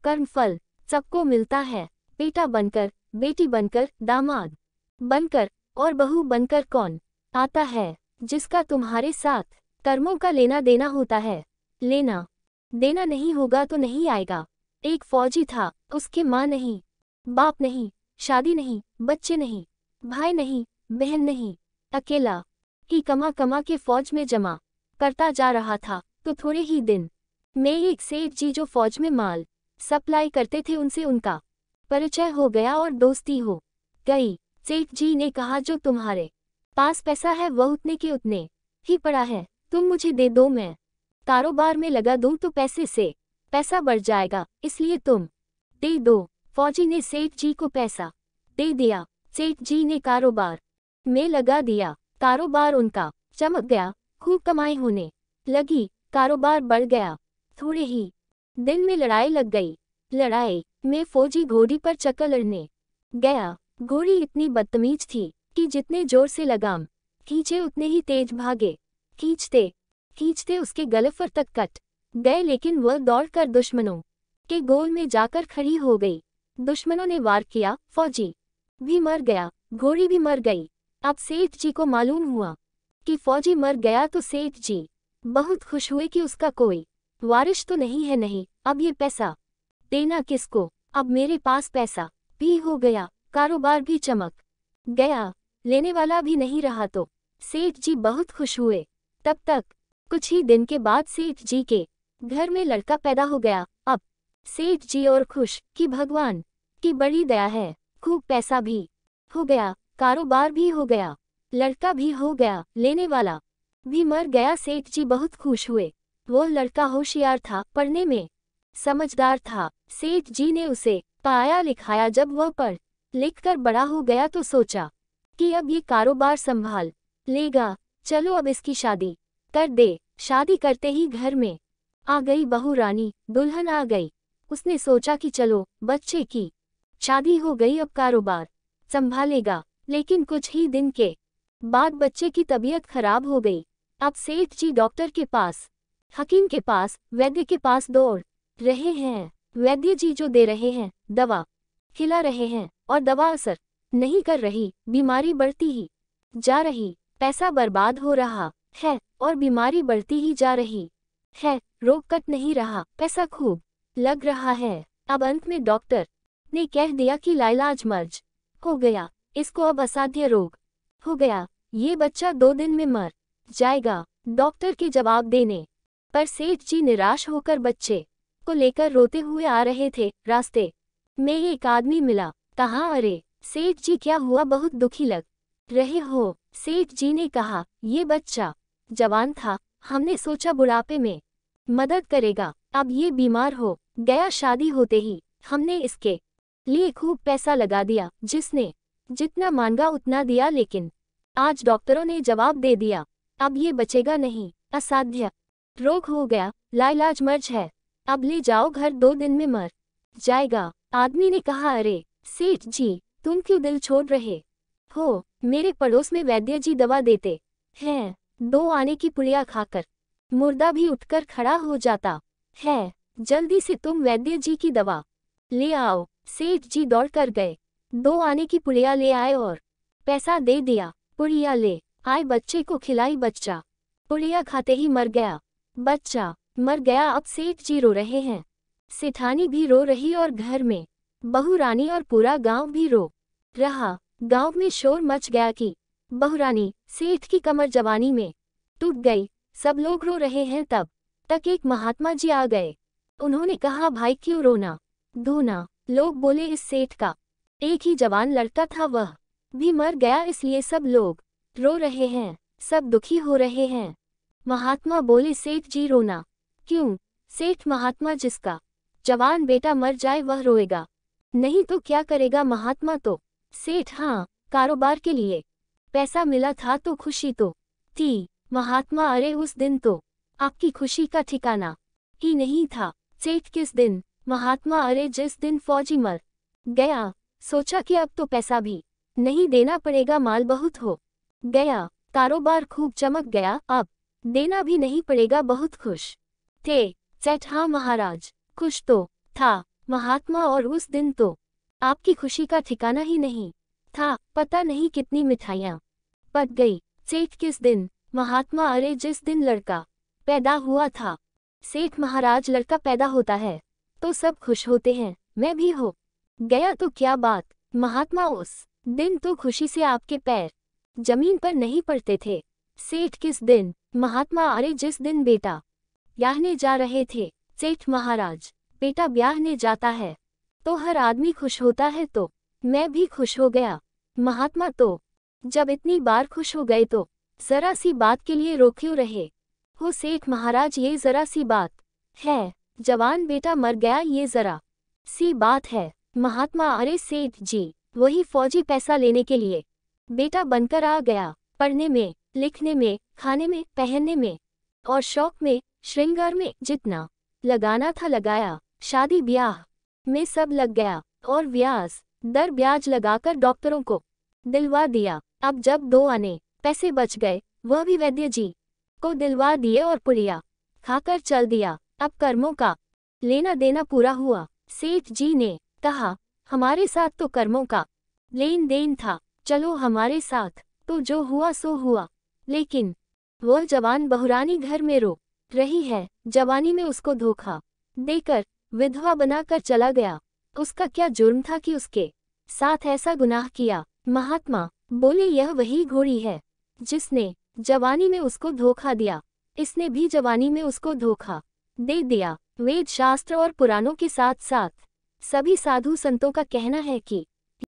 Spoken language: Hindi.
कर्मफल सबको मिलता है, बेटा बनकर, बेटी बनकर, दामाद बनकर और बहू बनकर कौन आता है जिसका तुम्हारे साथ कर्मों का लेना देना होता है। लेना देना नहीं होगा तो नहीं आएगा। एक फौजी था, उसके माँ नहीं, बाप नहीं, शादी नहीं, बच्चे नहीं, भाई नहीं, बहन नहीं, अकेला ही कमा कमा के फौज में जमा करता जा रहा था। तो थोड़े ही दिन में एक सेठ जी जो फौज में माल सप्लाई करते थे उनसे उनका परिचय हो गया और दोस्ती हो गई। सेठ जी ने कहा जो तुम्हारे पास पैसा है वह उतने के उतने ही पड़ा है, तुम मुझे दे दो, मैं कारोबार में लगा दूं तो पैसे से पैसा बढ़ जाएगा, इसलिए तुम दे दो। फौजी ने सेठ जी को पैसा दे दिया। सेठ जी ने कारोबार में लगा दिया। कारोबार उनका चमक गया, खूब कमाई होने लगी, कारोबार बढ़ गया। थोड़े ही दिन में लड़ाई लग गई। लड़ाई में फौजी घोड़ी पर चक्कर लड़ने गया। घोड़ी इतनी बदतमीज थी कि जितने जोर से लगाम खींचे उतने ही तेज भागे। खींचते खींचते उसके गले पर तक कट गए, लेकिन वह दौड़कर दुश्मनों के गोल में जाकर खड़ी हो गई। दुश्मनों ने वार किया, फौजी भी मर गया, घोड़ी भी मर गई। अब सेठ जी को मालूम हुआ कि फौजी मर गया तो सेठ जी बहुत खुश हुए कि उसका कोई वारिश तो नहीं है। नहीं, अब ये पैसा देना किसको, अब मेरे पास पैसा भी हो गया, कारोबार भी चमक गया, लेने वाला भी नहीं रहा। तो सेठ जी बहुत खुश हुए। तब तक कुछ ही दिन के बाद सेठ जी के घर में लड़का पैदा हो गया। अब सेठ जी और खुश कि भगवान की बड़ी दया है, खूब पैसा भी हो गया, कारोबार भी हो गया, लड़का भी हो गया, लेने वाला भी मर गया। सेठ जी बहुत खुश हुए। वो लड़का होशियार था, पढ़ने में समझदार था। सेठ जी ने उसे पढ़ाया लिखाया। जब वह पढ़ लिख कर बड़ा हो गया तो सोचा कि अब ये कारोबार संभाल लेगा, चलो अब इसकी शादी कर दे। शादी करते ही घर में आ गई बहू रानी, दुल्हन आ गई। उसने सोचा कि चलो बच्चे की शादी हो गई, अब कारोबार संभालेगा। लेकिन कुछ ही दिन के बाद बच्चे की तबीयत खराब हो गई। अब सेठ जी डॉक्टर के पास, हकीम के पास, वैद्य के पास दौड़ रहे हैं। वैद्य जी जो दे रहे हैं, दवा खिला रहे हैं और दवा असर नहीं कर रही, बीमारी बढ़ती ही जा रही, पैसा बर्बाद हो रहा है और बीमारी बढ़ती ही जा रही है। रोग कट नहीं रहा, पैसा खूब लग रहा है। अब अंत में डॉक्टर ने कह दिया कि लाइलाज मर्ज हो गया, इसको अब असाध्य रोग हो गया, ये बच्चा 2 दिन में मर जाएगा। डॉक्टर के जवाब देने पर सेठ जी निराश होकर बच्चे को लेकर रोते हुए आ रहे थे। रास्ते में एक आदमी मिला, कहा अरे सेठ जी क्या हुआ, बहुत दुखी लग रहे हो। सेठ जी ने कहा ये बच्चा जवान था, हमने सोचा बुढ़ापे में मदद करेगा, अब ये बीमार हो गया। शादी होते ही हमने इसके लिए खूब पैसा लगा दिया, जिसने जितना मांगा उतना दिया, लेकिन आज डॉक्टरों ने जवाब दे दिया अब ये बचेगा नहीं, असाध्य रोग हो गया, लाइलाज मर्ज है, अब ले जाओ घर, 2 दिन में मर जाएगा। आदमी ने कहा अरे सेठ जी तुम क्यों दिल छोड़ रहे हो, मेरे पड़ोस में वैद्य जी दवा देते हैं, 2 आने की पुड़िया खाकर मुर्दा भी उठकर खड़ा हो जाता है, जल्दी से तुम वैद्य जी की दवा ले आओ। सेठ जी दौड़ कर गए, 2 आने की पुड़िया ले आए और पैसा दे दिया। पुड़िया ले आए, बच्चे को खिलाई, बच्चा पुड़िया खाते ही मर गया। बच्चा मर गया। अब सेठ जी रो रहे हैं, सेठानी भी रो रही और घर में बहू रानी और पूरा गांव भी रो रहा। गांव में शोर मच गया कि बहू रानी सेठ की कमर जवानी में टूट गई। सब लोग रो रहे हैं। तब तक एक महात्मा जी आ गए। उन्होंने कहा भाई क्यों रोना धोना। लोग बोले इस सेठ का एक ही जवान लड़का था, वह भी मर गया, इसलिए सब लोग रो रहे हैं, सब दुखी हो रहे हैं। महात्मा बोले सेठ जी रोना क्यों। सेठ महात्मा जिसका जवान बेटा मर जाए वह रोएगा, नहीं तो क्या करेगा। महात्मा तो सेठ हाँ, कारोबार के लिए पैसा मिला था तो खुशी तो थी। महात्मा अरे उस दिन तो आपकी खुशी का ठिकाना ही नहीं था। सेठ किस दिन। महात्मा अरे जिस दिन फौजी मर गया, सोचा कि अब तो पैसा भी नहीं देना पड़ेगा, माल बहुत हो गया, कारोबार खूब चमक गया, अब देना भी नहीं पड़ेगा। बहुत खुश थे सेठ हाँ महाराज, खुश तो था महात्मा, और उस दिन तो आपकी खुशी का ठिकाना ही नहीं था। पता नहीं कितनी मिठाइयाँ पक गई। सेठ, किस दिन? महात्मा, अरे जिस दिन लड़का पैदा हुआ था। सेठ महाराज, लड़का पैदा होता है तो सब खुश होते हैं, मैं भी हो गया तो क्या बात। महात्मा, उस दिन तो खुशी से आपके पैर जमीन पर नहीं पड़ते थे। सेठ, किस दिन? महात्मा, अरे जिस दिन बेटा ब्याहने जा रहे थे। सेठ महाराज, बेटा ब्याहने जाता है तो हर आदमी खुश होता है, तो मैं भी खुश हो गया। महात्मा, तो जब इतनी बार खुश हो गए तो जरा सी बात के लिए रो क्यों रहे हो? सेठ महाराज, ये जरा सी बात है, जवान बेटा मर गया, ये जरा सी बात है। महात्मा, अरे सेठ जी, वही फौजी पैसा लेने के लिए बेटा बनकर आ गया। पढ़ने में, लिखने में, खाने में, पहनने में और शौक में, श्रृंगार में जितना लगाना था लगाया। शादी ब्याह में सब लग गया और ब्याज दर ब्याज लगाकर डॉक्टरों को दिलवा दिया। अब जब 2 आने पैसे बच गए, वह भी वैद्य जी को दिलवा दिए और पुड़िया खाकर चल दिया। अब कर्मों का लेना देना पूरा हुआ। सेठ जी ने कहा, हमारे साथ तो कर्मों का लेन देन था, चलो हमारे साथ तो जो हुआ सो हुआ। लेकिन वह जवान बहुरानी घर में रो रही है, जवानी में उसको धोखा देकर विधवा बनाकर चला गया। उसका क्या जुर्म था कि उसके साथ ऐसा गुनाह किया? महात्मा बोले, यह वही घोड़ी है जिसने जवानी में उसको धोखा दिया, इसने भी जवानी में उसको धोखा दे दिया। वेद शास्त्र और पुराणों के साथ साथ सभी साधु संतों का कहना है कि